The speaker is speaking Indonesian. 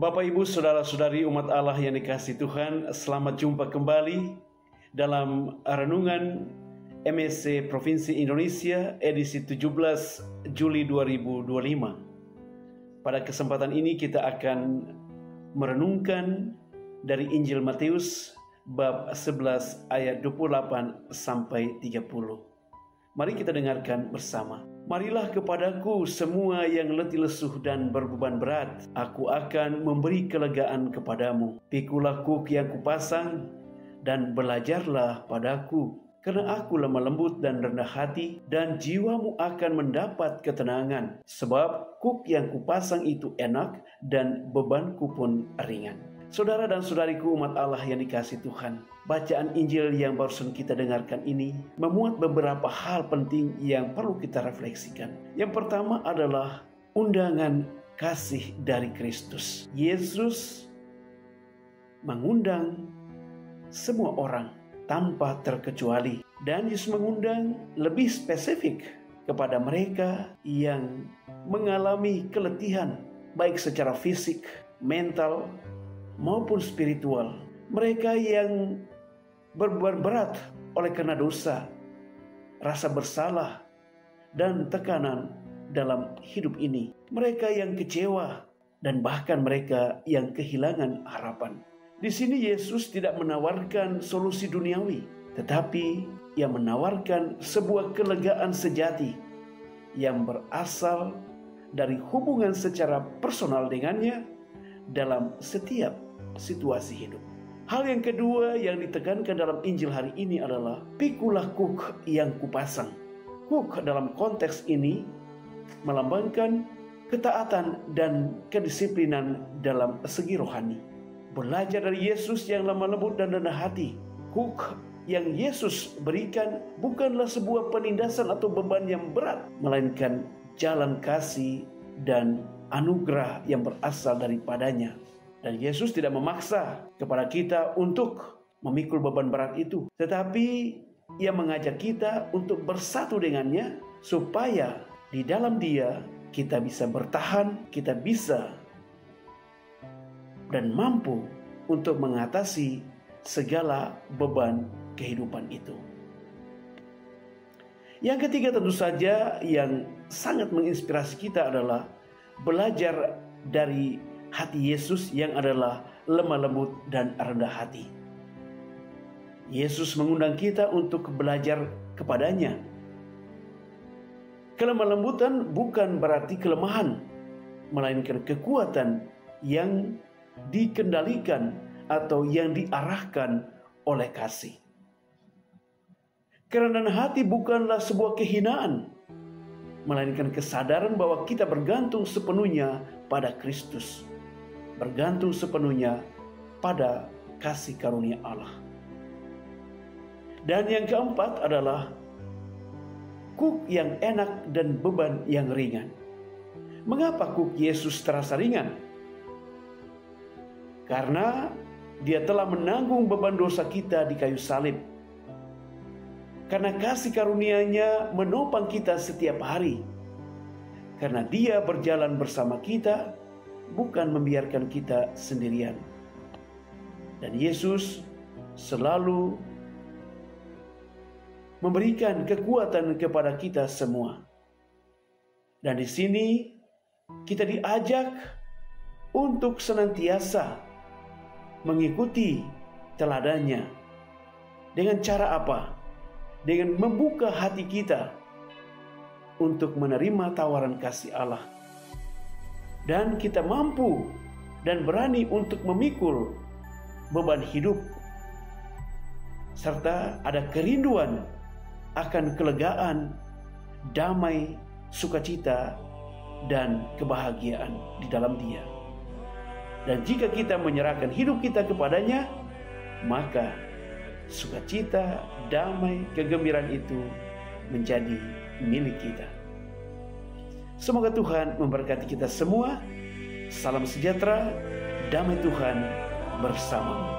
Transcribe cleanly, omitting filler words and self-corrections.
Bapak, Ibu, Saudara-saudari umat Allah yang dikasihi Tuhan, selamat jumpa kembali dalam Renungan MSC Provinsi Indonesia edisi 17 Juli 2025. Pada kesempatan ini kita akan merenungkan dari Injil Matius bab 11 ayat 28 sampai 30. Mari kita dengarkan bersama. Marilah kepadaku semua yang letih lesuh dan berbeban berat, aku akan memberi kelegaan kepadamu. Pikulah kuk yang kupasang dan belajarlah padaku, karena aku lemah lembut dan rendah hati, dan jiwamu akan mendapat ketenangan. Sebab kuk yang kupasang itu enak dan bebanku pun ringan. Saudara dan saudariku umat Allah yang dikasihi Tuhan, bacaan Injil yang barusan kita dengarkan ini memuat beberapa hal penting yang perlu kita refleksikan. Yang pertama adalah undangan kasih dari Kristus. Yesus mengundang semua orang tanpa terkecuali, dan Yesus mengundang lebih spesifik kepada mereka yang mengalami keletihan baik secara fisik, mental, maupun spiritual. Mereka yang berbeban berat oleh karena dosa, rasa bersalah, dan tekanan dalam hidup ini. Mereka yang kecewa dan bahkan mereka yang kehilangan harapan. Di sini Yesus tidak menawarkan solusi duniawi, tetapi Ia menawarkan sebuah kelegaan sejati yang berasal dari hubungan secara personal dengannya dalam setiap situasi hidup. Hal yang kedua yang ditekankan dalam Injil hari ini adalah pikulah kuk yang kupasang. Kuk dalam konteks ini melambangkan ketaatan dan kedisiplinan dalam segi rohani. Belajar dari Yesus yang lemah lembut dan rendah hati. Kuk yang Yesus berikan bukanlah sebuah penindasan atau beban yang berat, melainkan jalan kasih dan anugerah yang berasal daripadanya. Dan Yesus tidak memaksa kepada kita untuk memikul beban berat itu, tetapi Ia mengajak kita untuk bersatu dengannya, supaya di dalam Dia kita bisa bertahan, kita bisa dan mampu untuk mengatasi segala beban kehidupan itu. Yang ketiga tentu saja yang sangat menginspirasi kita adalah belajar dari hati Yesus yang adalah lemah lembut dan rendah hati. Yesus mengundang kita untuk belajar kepadanya. Kelemah lembutan bukan berarti kelemahan, melainkan kekuatan yang dikendalikan atau yang diarahkan oleh kasih. Kerendahan hati bukanlah sebuah kehinaan, melainkan kesadaran bahwa kita bergantung sepenuhnya pada Kristus, bergantung sepenuhnya pada kasih karunia Allah. Dan yang keempat adalah kuk yang enak dan beban yang ringan. Mengapa kuk Yesus terasa ringan? Karena Dia telah menanggung beban dosa kita di kayu salib. Karena kasih karunia-Nya menopang kita setiap hari. Karena Dia berjalan bersama kita, bukan membiarkan kita sendirian. Dan Yesus selalu memberikan kekuatan kepada kita semua. Dan di sini kita diajak untuk senantiasa mengikuti teladannya. Dengan cara apa? Dengan membuka hati kita untuk menerima tawaran kasih Allah. Dan kita mampu dan berani untuk memikul beban hidup, serta ada kerinduan akan kelegaan, damai, sukacita, dan kebahagiaan di dalam Dia. Dan jika kita menyerahkan hidup kita kepadanya, maka sukacita, damai, kegembiraan itu menjadi milik kita. Semoga Tuhan memberkati kita semua. Salam sejahtera, damai Tuhan bersamamu.